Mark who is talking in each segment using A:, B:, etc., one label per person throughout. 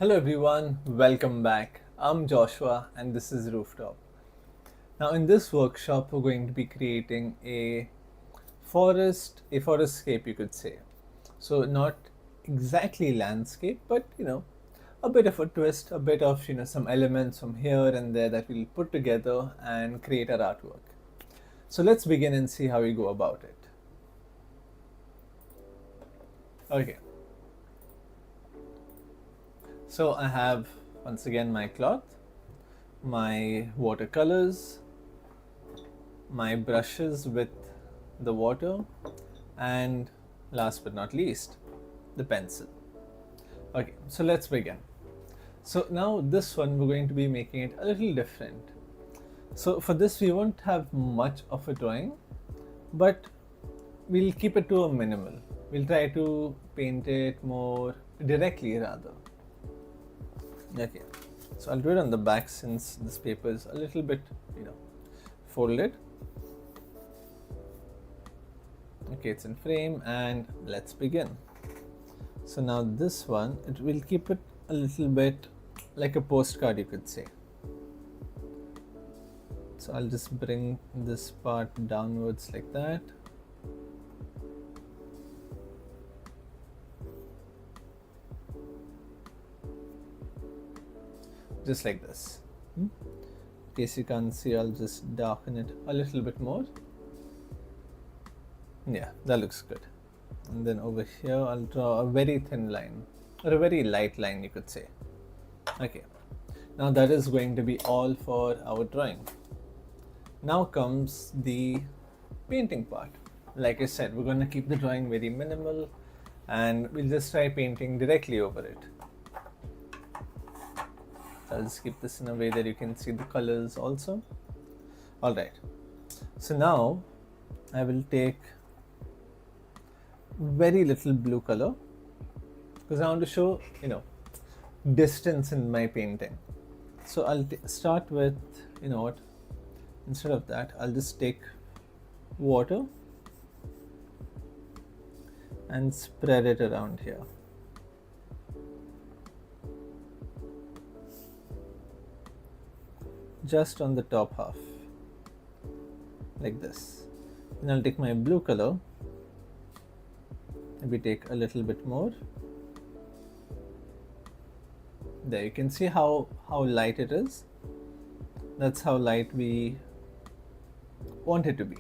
A: Hello everyone, welcome back. I'm Joshua and this is Rooftop. Now in this workshop we're going to be creating a forestscape you could say. So not exactly landscape but a bit of a twist, a bit of some elements from here and there that we'll put together and create our artwork. So let's begin and see how we go about it. Okay. So I have once again my cloth, my watercolors, my brushes with the water, and last but not least, the pencil. Okay, so let's begin. So now this one we're going to be making it a little different. So for this we won't have much of a drawing, but we'll keep it to a minimal. We'll try to paint it more directly rather. Okay, so I'll do it on the back since this paper is a little bit folded. Okay, it's in frame and let's begin. So now this one, it will keep it a little bit like a postcard you could say. So I'll just bring this part downwards like that. Just like this. In case you can't see, I'll just darken it a little bit more. Yeah, that looks good. And then over here I'll draw a very thin line, or a very light line you could say. Okay, now that is going to be all for our drawing. Now comes the painting part. Like I said, we're going to keep the drawing very minimal and we'll just try painting directly over it. I'll just keep this in a way that you can see the colors also. Alright, so now I will take very little blue color because I want to show distance in my painting. So I'll start with instead of that I'll just take water and spread it around here. Just on the top half like this. Then I'll take my blue color, maybe take a little bit more. There you can see how light it is. That's how light we want it to be.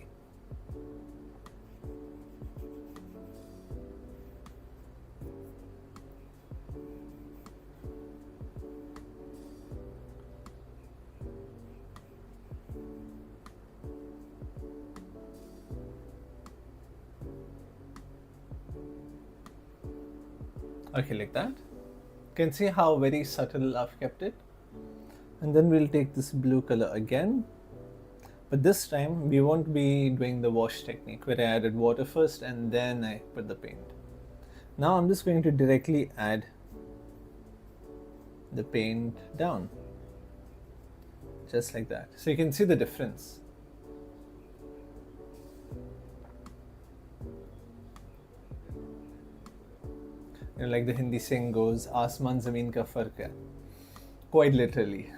A: Okay, like that. You can see how very subtle I've kept it. And then we'll take this blue color again. But this time we won't be doing the wash technique where I added water first and then I put the paint. Now I'm just going to directly add the paint down. Just like that. So you can see the difference. Like the Hindi saying goes, "Asman zameen ka fark hai." Quite literally.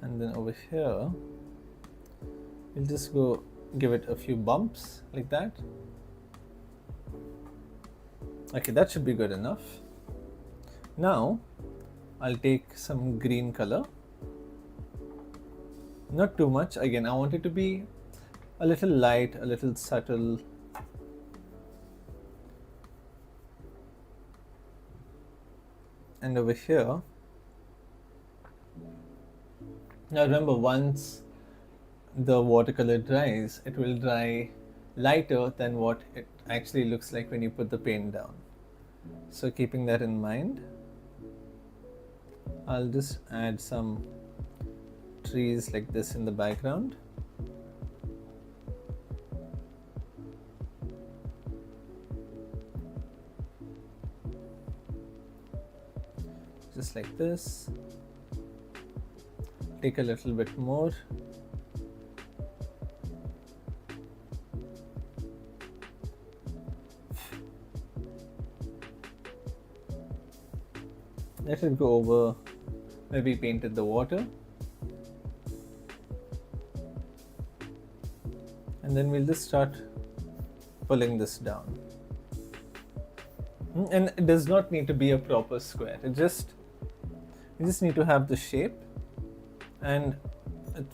A: And then over here, we'll just go give it a few bumps like that. Okay, that should be good enough. Now, I'll take some green color. Not too much. Again, I want it to be a little light, a little subtle. And over here, now remember, once the watercolor dries, it will dry lighter than what it actually looks like when you put the paint down. So keeping that in mind, I'll just add some trees like this in the background. Just like this. Take a little bit more. let it go over where we painted the water, and then we'll just start pulling this down. And it does not need to be a proper square. You just need to have the shape, and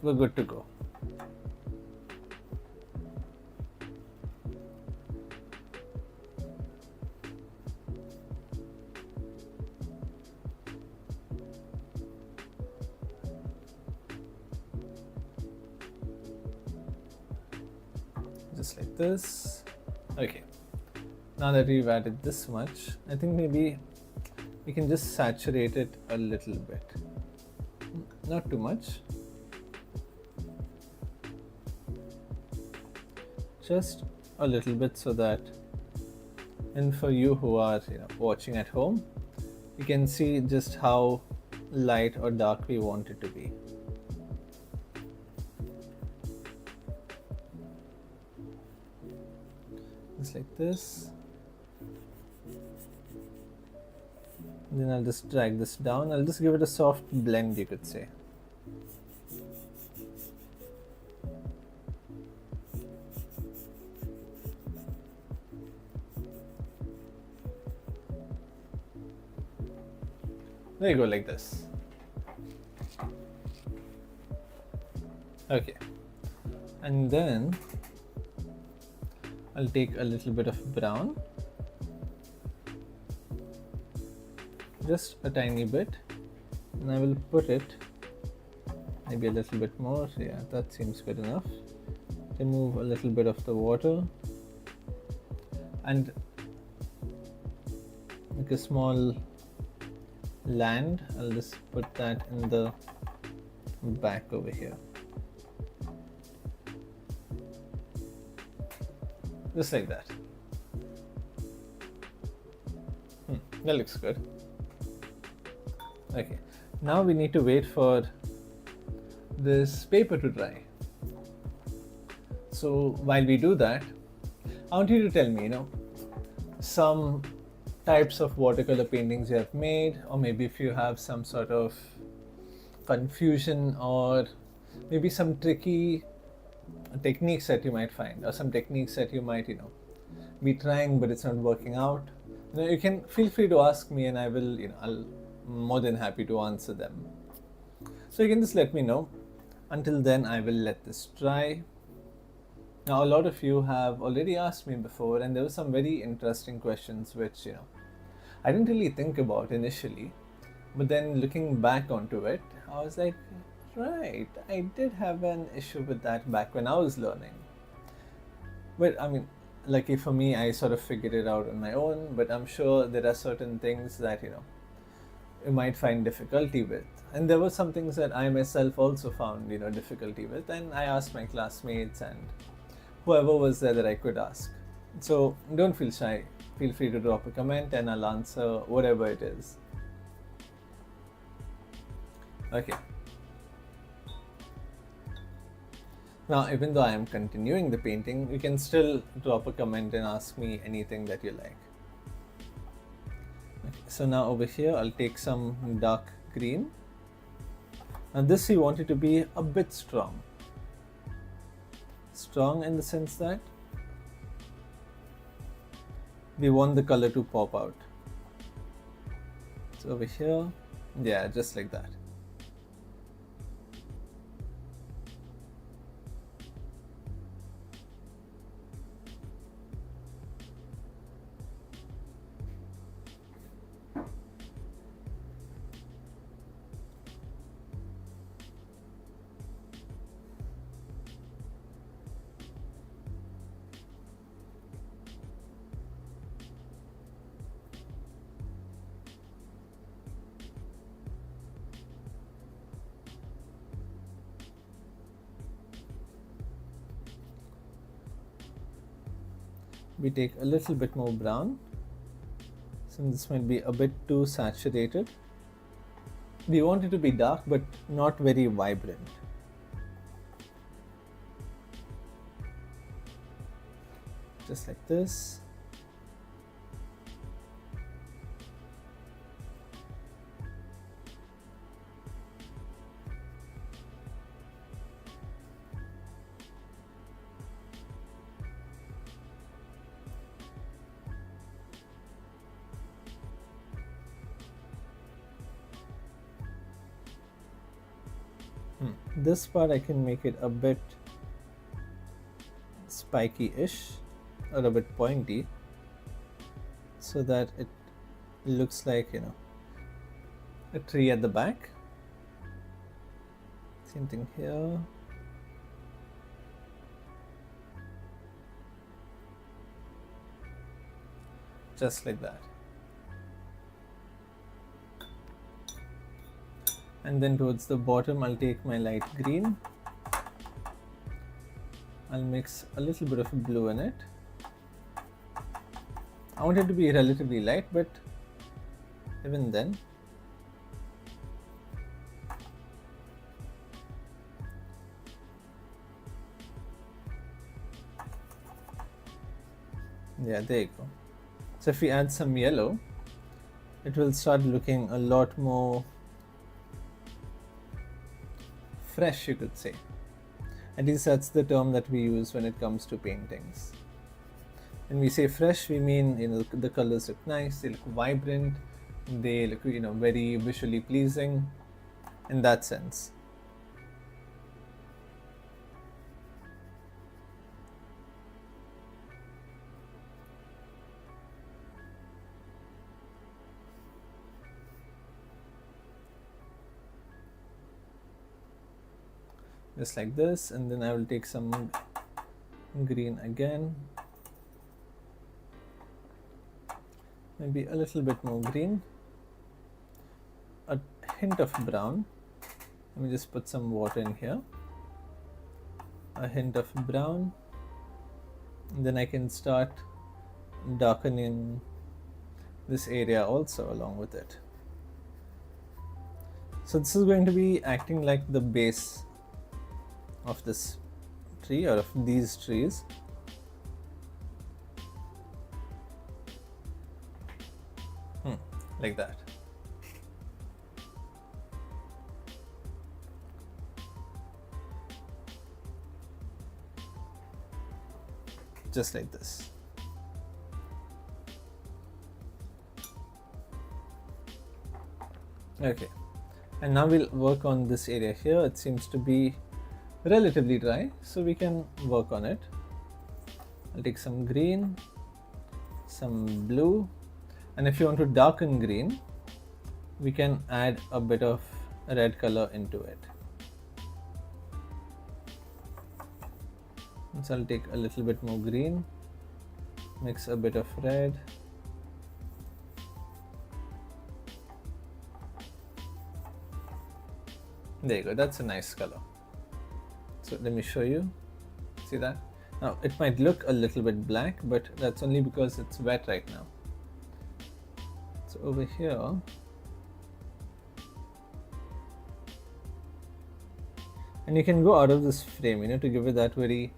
A: we're good to go. Just like this. Okay, now that we've added this much, I think maybe we can just saturate it a little bit, not too much, just a little bit, so that, and for you who are watching at home, you can see just how light or dark we want it to be. Just like this. Then I'll just drag this down. I'll just give it a soft blend, you could say. There you go, like this. Okay, and then I'll take a little bit of brown, just a tiny bit, and I will put it maybe a little bit more. Yeah, that seems good enough. Remove a little bit of the water and make a small land. I'll just put that in the back over here, just like that. That looks good. Okay, now we need to wait for this paper to dry. So while we do that, I want you to tell me, some types of watercolor paintings you have made, or maybe if you have some sort of confusion, or maybe some tricky techniques that you might find, or some techniques that you might be trying but it's not working out. You can feel free to ask me, and I will I'll more than happy to answer them. So you can just let me know. Until then, I will let this dry. Now, a lot of you have already asked me before, and there were some very interesting questions which I didn't really think about initially, but then looking back onto it, I was like, right, I did have an issue with that back when I was learning. But I mean, lucky for me, I sort of figured it out on my own, but I'm sure there are certain things that you might find difficulty with, and there were some things that I myself also found difficulty with, and I asked my classmates and whoever was there that I could ask. So don't feel shy, feel free to drop a comment and I'll answer whatever it is. Okay, now even though I am continuing the painting, you can still drop a comment and ask me anything that you like. Okay, so now over here I'll take some dark green, and this we want it to be a bit strong in the sense that we want the color to pop out. So over here, yeah, just like that. We take a little bit more brown, since this might be a bit too saturated. We want it to be dark but not very vibrant. Just like this. This part I can make it a bit spiky-ish or a bit pointy so that it looks like, you know, a tree at the back. Same thing here. Just like that. And then towards the bottom, I'll take my light green. I'll mix a little bit of blue in it. I want it to be relatively light, but even then, yeah, there you go. So if we add some yellow, it will start looking a lot more fresh, you could say. At least that's the term that we use when it comes to paintings. When we say fresh, we mean, you know, the colors look nice, they look vibrant, they look, you know, very visually pleasing in that sense. Just like this, and then I will take some green again, maybe a little bit more green, a hint of brown. Let me just put some water in here, a hint of brown, and then I can start darkening this area also along with it. So this is going to be acting like the base of this tree or of these trees. Like that. Just like this. Okay, and now we'll work on this area here. It seems to be relatively dry, so we can work on it. I'll take some green, some blue, and if you want to darken green, we can add a bit of red color into it. So I'll take a little bit more green, mix a bit of red, there you go, that's a nice color. So let me show you, see that? Now it might look a little bit black, but that's only because it's wet right now. So over here, and you can go out of this frame, you know, to give it that very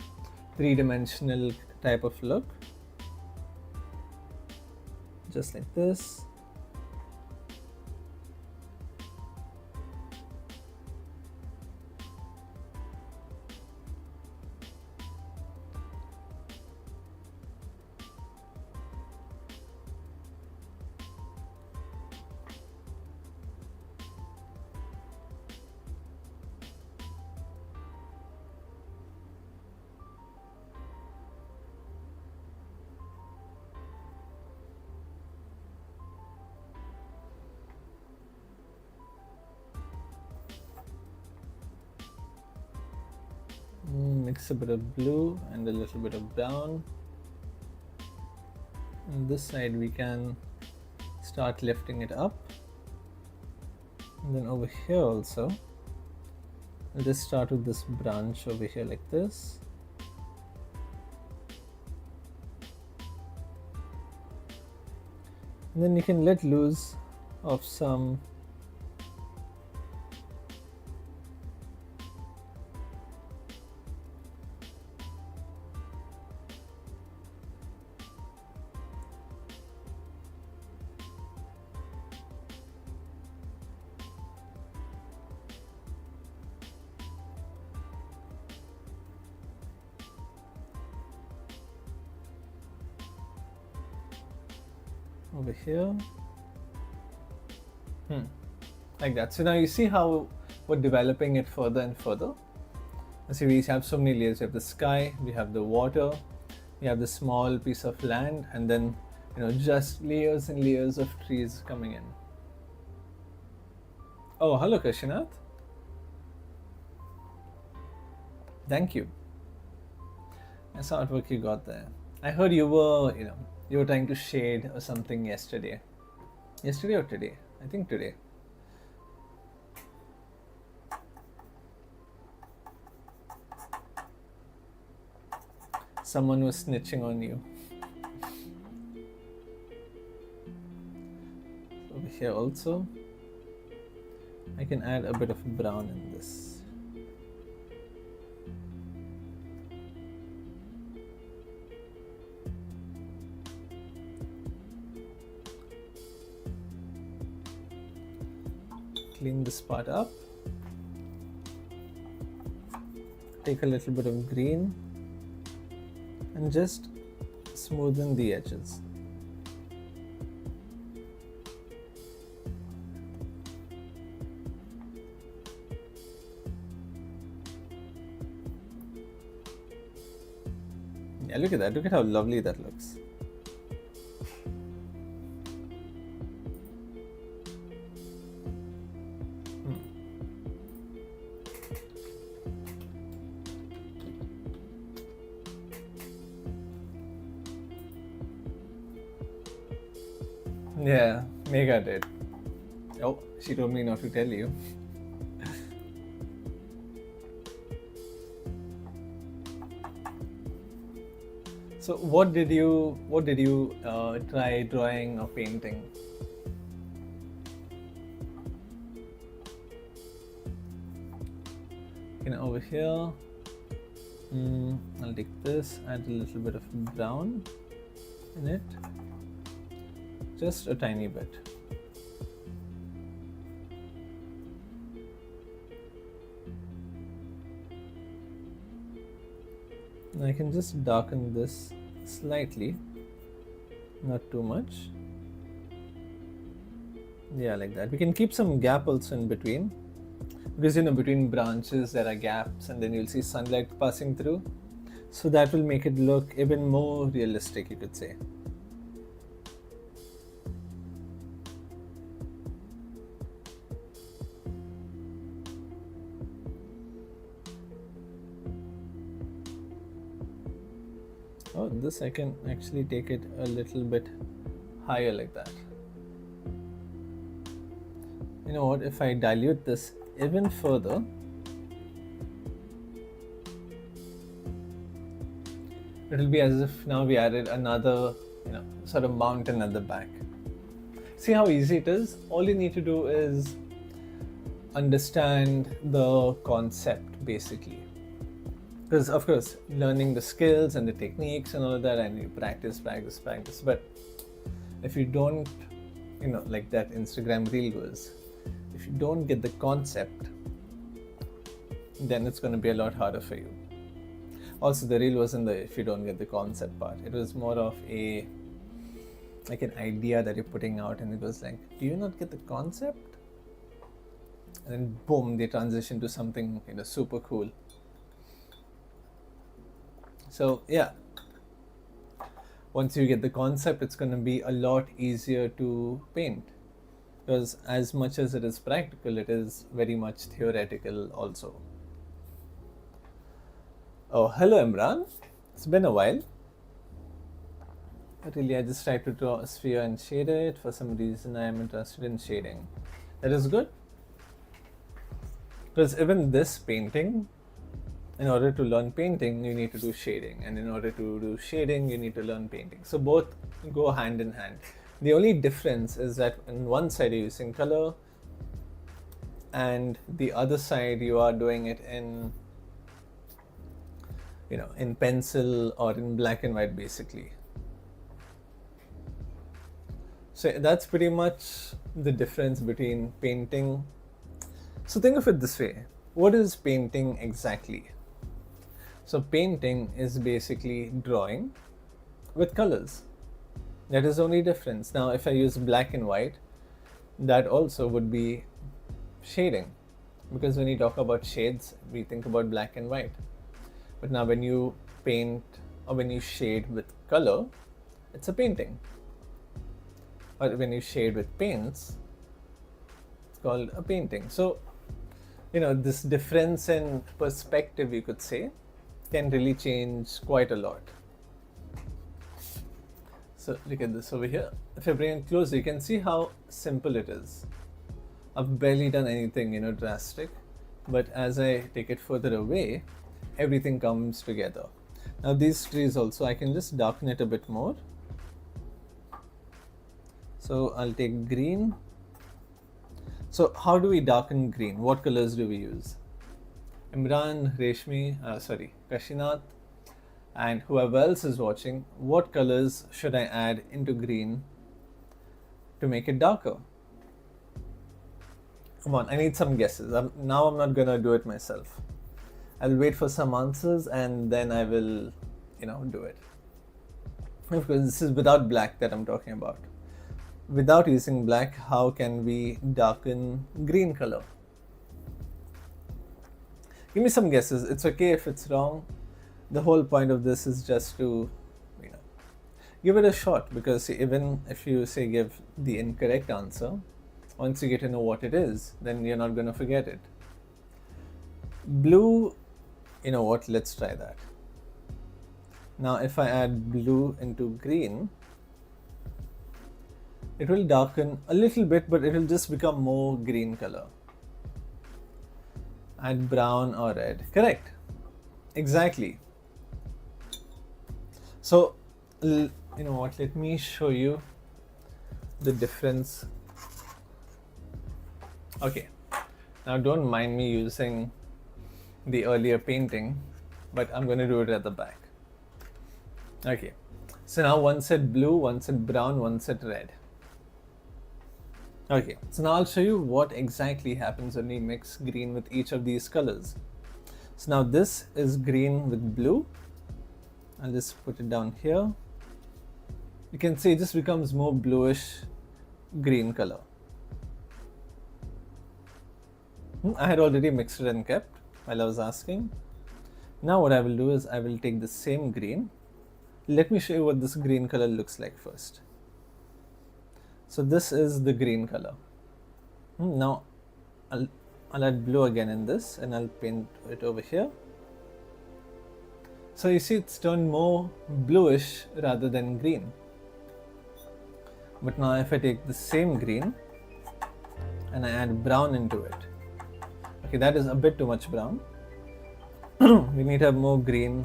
A: three-dimensional type of look, just like this. Mix a bit of blue and a little bit of brown. On this side we can start lifting it up, and then over here also I'll just start with this branch over here like this. And then you can let loose of some over here, like that. So now you see how we're developing it further and further. See, we have so many layers. We have the sky, we have the water, we have the small piece of land, and then just layers and layers of trees coming in. Oh, hello Krishnath. Thank you. Nice artwork you got there. I heard you were trying to shade or something yesterday. Yesterday or today? I think today. Someone was snitching on you. Over here also, I can add a bit of brown in this. Clean this part up. Take a little bit of green and just smoothen the edges. Yeah, look at that. Look at how lovely that looks. Yeah, Megha did. Oh, she told me not to tell you. So what did you try drawing or painting? Over here, I'll take this, add a little bit of brown in it. Just a tiny bit. And I can just darken this slightly, not too much. Yeah, like that. We can keep some gap also in between, because between branches there are gaps, and then you'll see sunlight passing through. So that will make it look even more realistic, you could say. Oh, this I can actually take it a little bit higher like that. You know what, if I dilute this even further, it'll be as if now we added another sort of mountain at the back. See how easy it is? All you need to do is understand the concept basically. Because of course, learning the skills and the techniques and all of that, and you practice. But if you don't, like that Instagram reel goes, if you don't get the concept, then it's going to be a lot harder for you. Also, the reel wasn't the if you don't get the concept part. It was more of an idea that you're putting out, and it was like, do you not get the concept? And then boom, they transition to something super cool. So yeah, once you get the concept, it's going to be a lot easier to paint, because as much as it is practical, it is very much theoretical also. Oh, hello Imran. It's been a while. But really, I just tried to draw a sphere and shade it. For some reason, I am interested in shading. That is good. Because even this painting, in order to learn painting, you need to do shading. And in order to do shading, you need to learn painting. So both go hand in hand. The only difference is that on one side you're using color, and the other side you are doing it in in pencil or in black and white basically. So that's pretty much the difference between painting. So think of it this way. What is painting exactly? So painting is basically drawing with colors. That is the only difference. Now, if I use black and white, that also would be shading. because when you talk about shades, we think about black and white. But now when you paint or when you shade with color, it's a painting. Or when you shade with paints, it's called a painting. So, this difference in perspective, you could say, can really change quite a lot. So look at this over here. If I bring it closer, you can see how simple it is. I've barely done anything, drastic. But as I take it further away, everything comes together. Now these trees also, I can just darken it a bit more. So I'll take green. So how do we darken green? What colors do we use? Imran, Reshmi, Kashinath, and whoever else is watching, what colors should I add into green to make it darker? Come on, I need some guesses. Now I'm not gonna do it myself. I'll wait for some answers and then I will, do it. Because this is without black that I'm talking about. Without using black, how can we darken green color? Give me some guesses. It's okay if it's wrong. The whole point of this is just to, give it a shot, because even if you say give the incorrect answer, once you get to know what it is, then you're not going to forget it. Blue, let's try that. Now if I add blue into green, it will darken a little bit, but it will just become more green color. Add brown or red. Correct. Exactly. So, let me show you the difference. Okay. Now don't mind me using the earlier painting, but I'm going to do it at the back. Okay. So now one said blue, one said brown, one said red. Okay, so now I'll show you what exactly happens when we mix green with each of these colors. So now this is green with blue. I'll just put it down here. You can see it just becomes more bluish green color. I had already mixed it and kept while I was asking. Now what I will do is I will take the same green. Let me show you what this green color looks like first. So this is the green color. Now I'll add blue again in this and I'll paint it over here. So you see it's turned more bluish rather than green. But now if I take the same green and I add brown into it. Okay, that is a bit too much brown. We need to have more green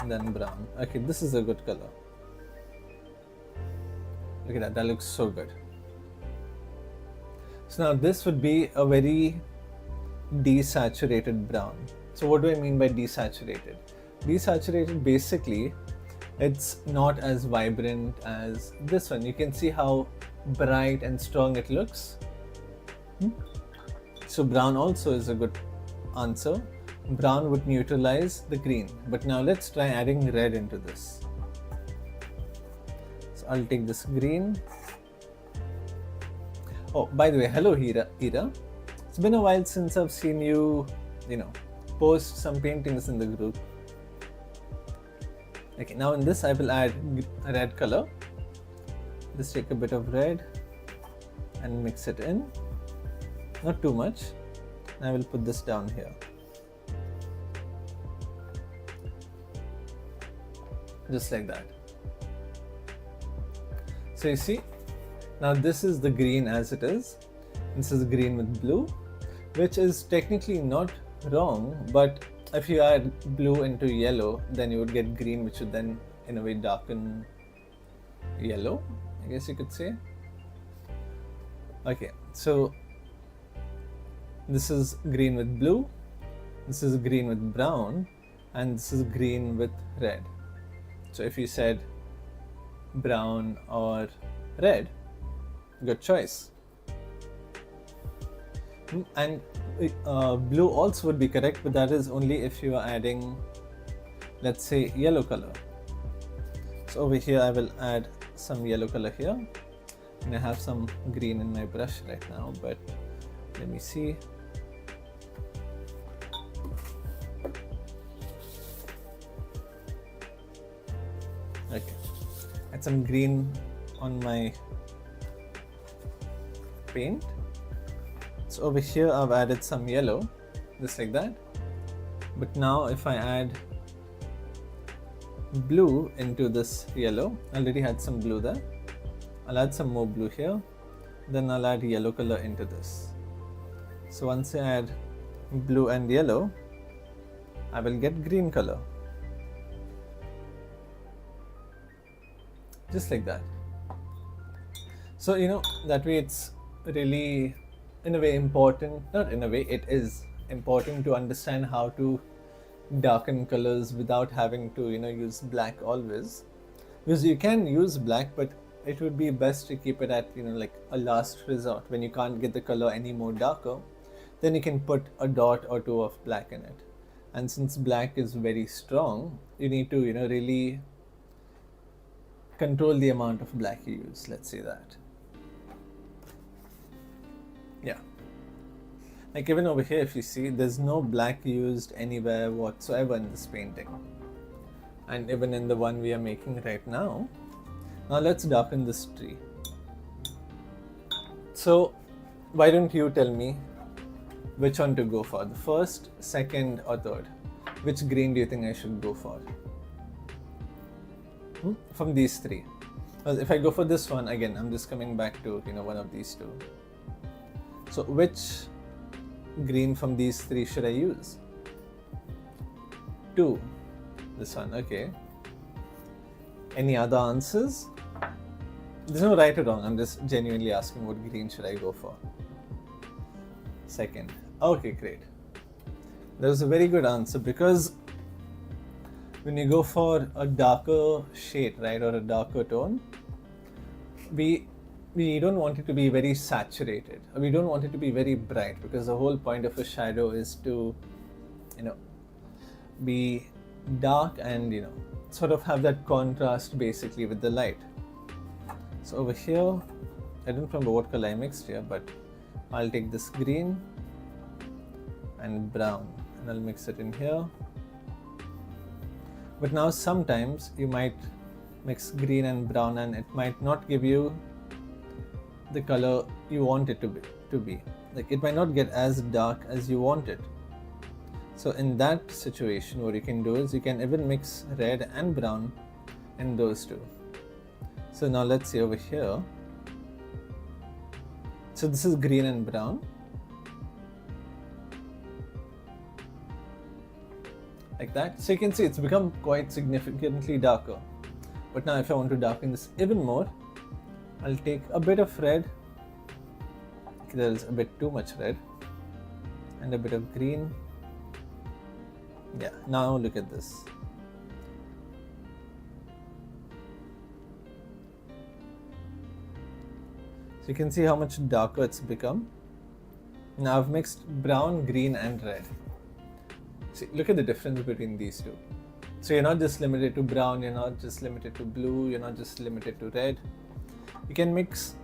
A: than brown. Okay, this is a good color. Look at that, that looks so good. So now this would be a very desaturated brown. So what do I mean by desaturated? Desaturated, basically, it's not as vibrant as this one. You can see how bright and strong it looks. So brown also is a good answer. Brown would neutralize the green. But now let's try adding red into this. So I'll take this green. Oh, by the way, hello Ira. It's been a while since I've seen you, post some paintings in the group. Okay, now in this I will add a red color. Just take a bit of red and mix it in. Not too much. I will put this down here. Just like that. So you see, now this is the green as it is. This is green with blue, which is technically not wrong, but if you add blue into yellow, then you would get green, which would then in a way darken yellow, I guess you could say. Okay, so this is green with blue, this is green with brown, and this is green with red. So if you said brown or red, good choice. And blue also would be correct, but that is only if you are adding, let's say, yellow color. So over here I will add some yellow color here, and I have some green in my brush right now, but let me see. some green on my paint. So over here I've added some yellow, just like that. But now if I add blue into this yellow, I already had some blue there. I'll add some more blue here, then I'll add yellow color into this. So once I add blue and yellow, I will get green color. Just like that. So that way it's really, in a way, important, not in a way, it is important to understand how to darken colors without having to use black always, because you can use black, but it would be best to keep it at like a last resort. When you can't get the color any more darker, then you can put a dot or two of black in it. And since black is very strong, you need to really control the amount of black you use, let's say that. Yeah, like even over here, if you see, there's no black used anywhere whatsoever in this painting, and even in the one we are making right now. Now let's darken this tree. So why don't you tell me which one to go for, the first, second or third? Which green do you think I should go for from these three? Well, if I go for this one, again I'm just coming back to one of these two. So which green from these three should I use? 2. This one, okay. Any other answers? There's no right or wrong, I'm just genuinely asking what green should I go for. Second. Okay, great. That was a very good answer, because when you go for a darker shade, right, or a darker tone, we don't want it to be very saturated, or we don't want it to be very bright, because the whole point of a shadow is to be dark and sort of have that contrast basically with the light. So over here, I don't remember what color I mixed here, but I'll take this green and brown and I'll mix it in here. But now sometimes you might mix green and brown and it might not give you the color you want it to be. Like it might not get as dark as you want it. So in that situation, what you can do is you can even mix red and brown in those two. So now let's see over here. So this is green and brown. Like that. So you can see it's become quite significantly darker. But now if I want to darken this even more, I'll take a bit of red. Okay, there is a bit too much red. And a bit of green. Yeah, now look at this. So you can see how much darker it's become. Now I've mixed brown, green and red. See, look at the difference between these two. So you're not just limited to brown, you're not just limited to blue, you're not just limited to red. You can mix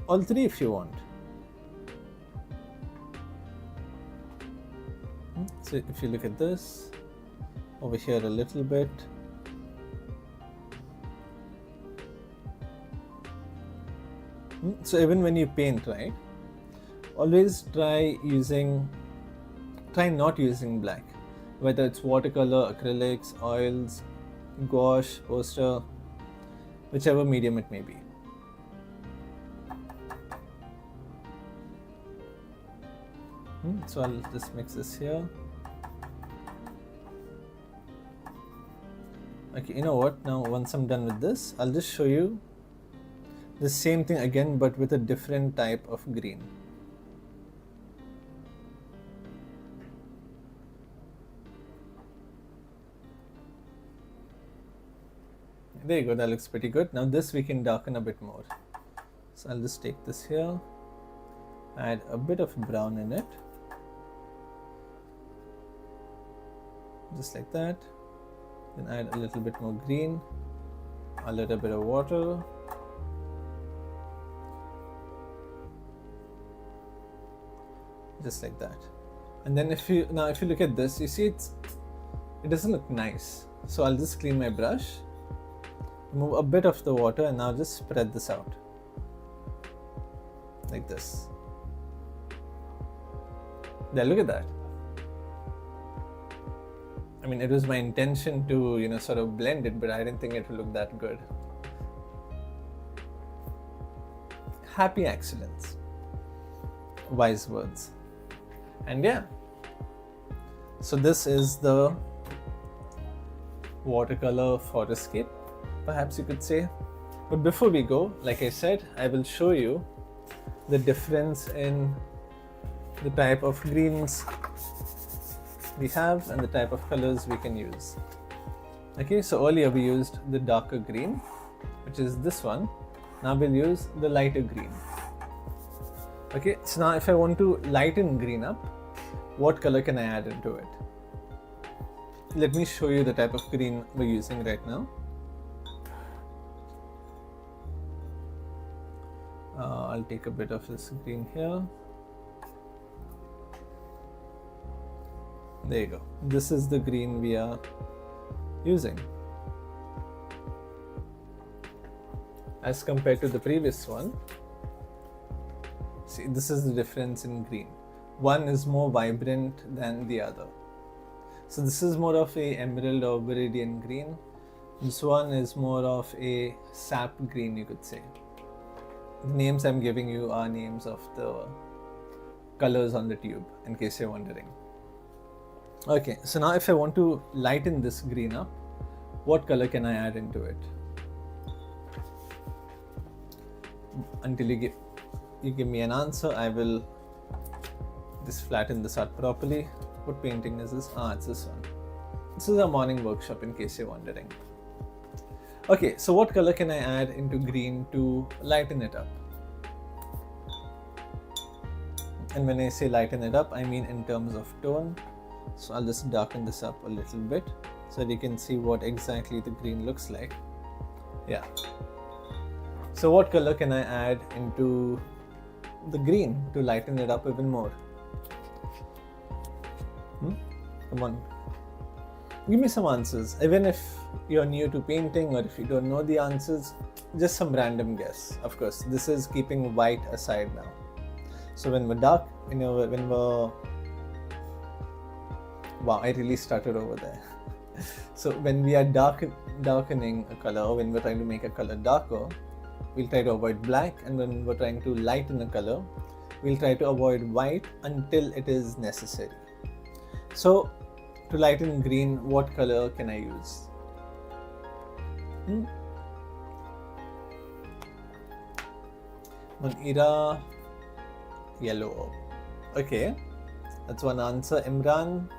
A: all three if you want. So if you look at this, over here a little bit. So even when you paint, right, always try not using black, whether it's watercolor, acrylics, oils, gouache, poster, whichever medium it may be. So I'll just mix this here. Okay, you know what, now once I'm done with this, I'll just show you the same thing again but with a different type of green. There you go, that looks pretty good. Now this we can darken a bit more. So I'll just take this here, add a bit of brown in it. Just like that. Then add a little bit more green, a little bit of water. Just like that. And then if you look at this, you see it doesn't look nice. So I'll just clean my brush, remove a bit of the water and now just spread this out like this. There, look at that. I mean, it was my intention to, sort of blend it, but I didn't think it would look that good. Happy accidents. Wise words. And yeah. So this is the watercolor forest-scape, perhaps you could say. But before we go, like I said, I will show you the difference in the type of greens we have and the type of colors we can use. Okay, so earlier we used the darker green, which is this one. Now we'll use the lighter green. Okay, so now if I want to lighten green up, what color can I add into it? Let me show you the type of green we're using right now. I'll take a bit of this green here. There you go. This is the green we are using. As compared to the previous one, see, this is the difference in green. One is more vibrant than the other. So this is more of a emerald or viridian green. This one is more of a sap green, you could say. The names I'm giving you are names of the colors on the tube, in case you're wondering. Okay, so now if I want to lighten this green up, what color can I add into it? Until you give me an answer, I will just flatten this out properly. What painting is this? It's this one. This is a morning workshop, in case you're wondering. Okay, so what color can I add into green to lighten it up? And when I say lighten it up, I mean in terms of tone. So I'll just darken this up a little bit so that you can see what exactly the green looks like. Yeah. So what color can I add into the green to lighten it up even more? Come on. Give me some answers. Even if you're new to painting or if you don't know the answers, just some random guess. Of course, this is keeping white aside now. So when we're dark, when we're... Wow, I really started over there. So when we are darkening a color, or when we're trying to make a color darker, we'll try to avoid black, and when we're trying to lighten a color, we'll try to avoid white until it is necessary. So to lighten green, what color can I use? Manira yellow. Okay, that's one answer. Imran,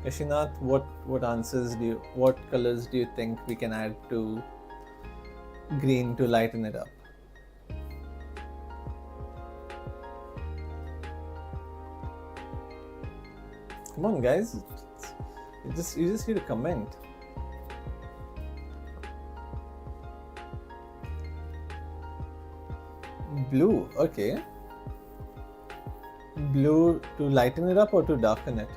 A: Kashinath, what colors do you think we can add to green to lighten it up? Come on, guys. You just need to comment. Blue, okay. Blue to lighten it up or to darken it?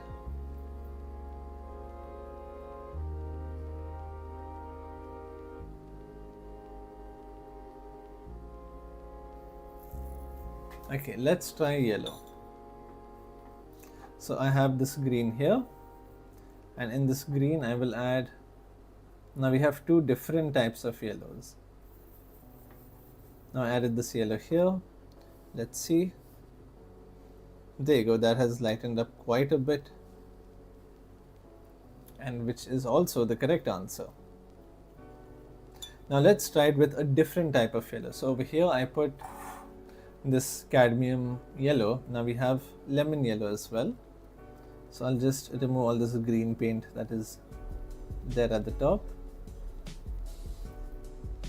A: Okay, let's try yellow. So I have this green here, and in this green I will add, now we have two different types of yellows. Now I added this yellow here. Let's see. There you go, that has lightened up quite a bit, and which is also the correct answer. Now let's try it with a different type of yellow. So over here I put this cadmium yellow. Now we have lemon yellow as well. So I'll just remove all this green paint that is there at the top.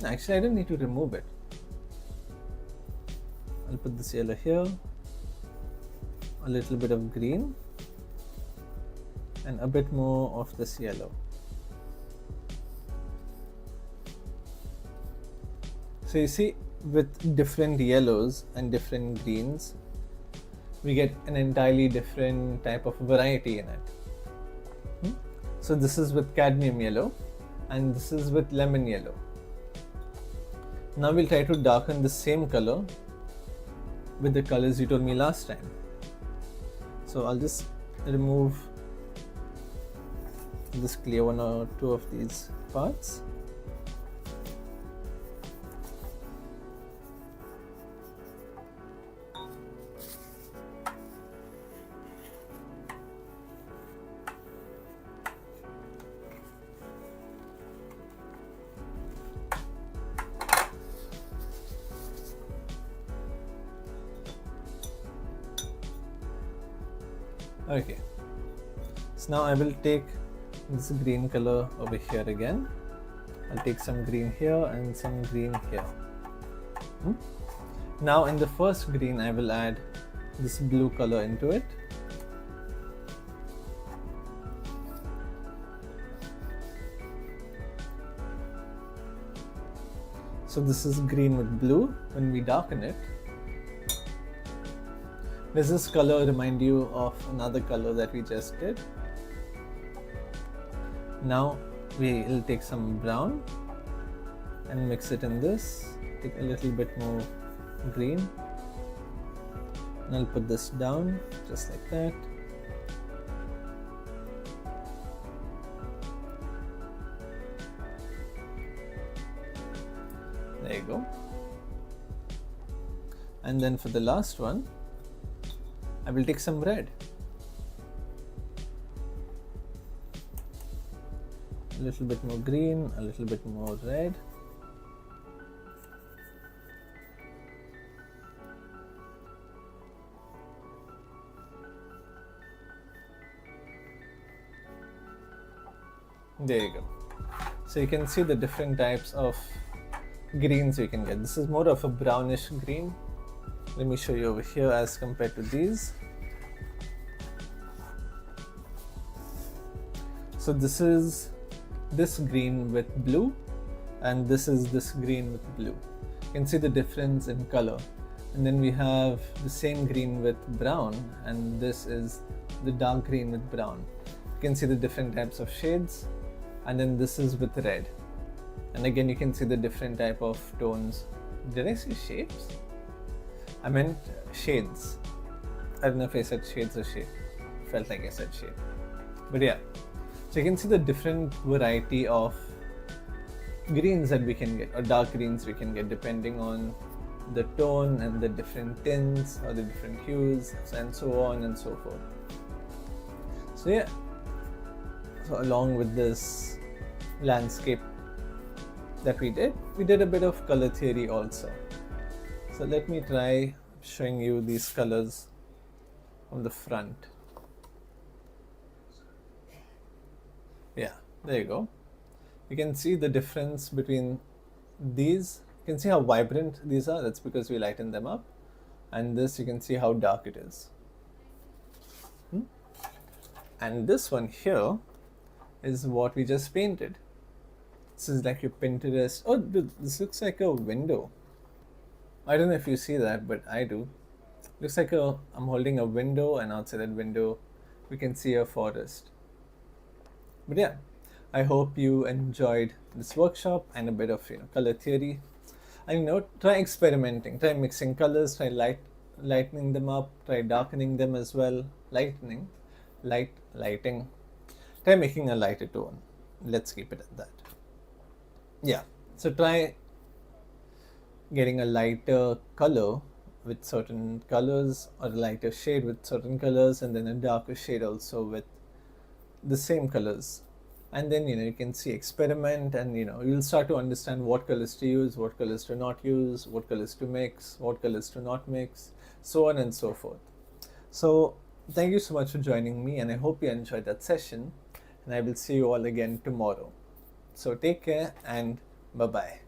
A: Actually, I don't need to remove it. I'll put this yellow here, a little bit of green, and a bit more of this yellow. So you see, with different yellows and different greens, we get an entirely different type of variety in it. So this is with cadmium yellow, and this is with lemon yellow. Now we'll try to darken the same color with the colors you told me last time. So I'll just remove this clear one or two of these parts. Okay, so now I will take this green color over here again. I'll take some green here and some green here. Now in the first green I will add this blue color into it. So this is green with blue. When we darken it, does this color remind you of another color that we just did? Now we will take some brown and mix it in this. Take a little bit more green. And I'll put this down just like that. There you go. And then for the last one, I will take some red. A little bit more green, a little bit more red. There you go. So you can see the different types of greens you can get. This is more of a brownish green. Let me show you over here as compared to these. So this is this green with blue, and this is this green with blue. You can see the difference in color. And then we have the same green with brown, and this is the dark green with brown. You can see the different types of shades, and then this is with red. And again, you can see the different type of tones. Did I say shapes? I meant shades. I don't know if I said shades or shape. Felt like I said shape. But yeah. So you can see the different variety of greens that we can get, or dark greens we can get, depending on the tone and the different tints or the different hues and so on and so forth. So yeah. So along with this landscape that we did a bit of color theory also. So let me try showing you these colors from the front. Yeah, there you go. You can see the difference between these. You can see how vibrant these are. That's because we lighten them up. And this, you can see how dark it is. And this one here is what we just painted. This is like your Pinterest. Oh, dude, this looks like a window. I don't know if you see that, but I do. Looks like I'm holding a window, and outside that window we can see a forest. But yeah, I hope you enjoyed this workshop and a bit of color theory. And try experimenting, try mixing colors, try lightening them up, try darkening them as well. Lighting. Try making a lighter tone. Let's keep it at that. Yeah. So try getting a lighter color with certain colors, or a lighter shade with certain colors, and then a darker shade also with the same colors. And then you can see, experiment, and you'll start to understand what colors to use, what colors to not use, what colors to mix, what colors to not mix, so on and so forth. So thank you so much for joining me, and I hope you enjoyed that session, and I will see you all again tomorrow. So take care and bye bye.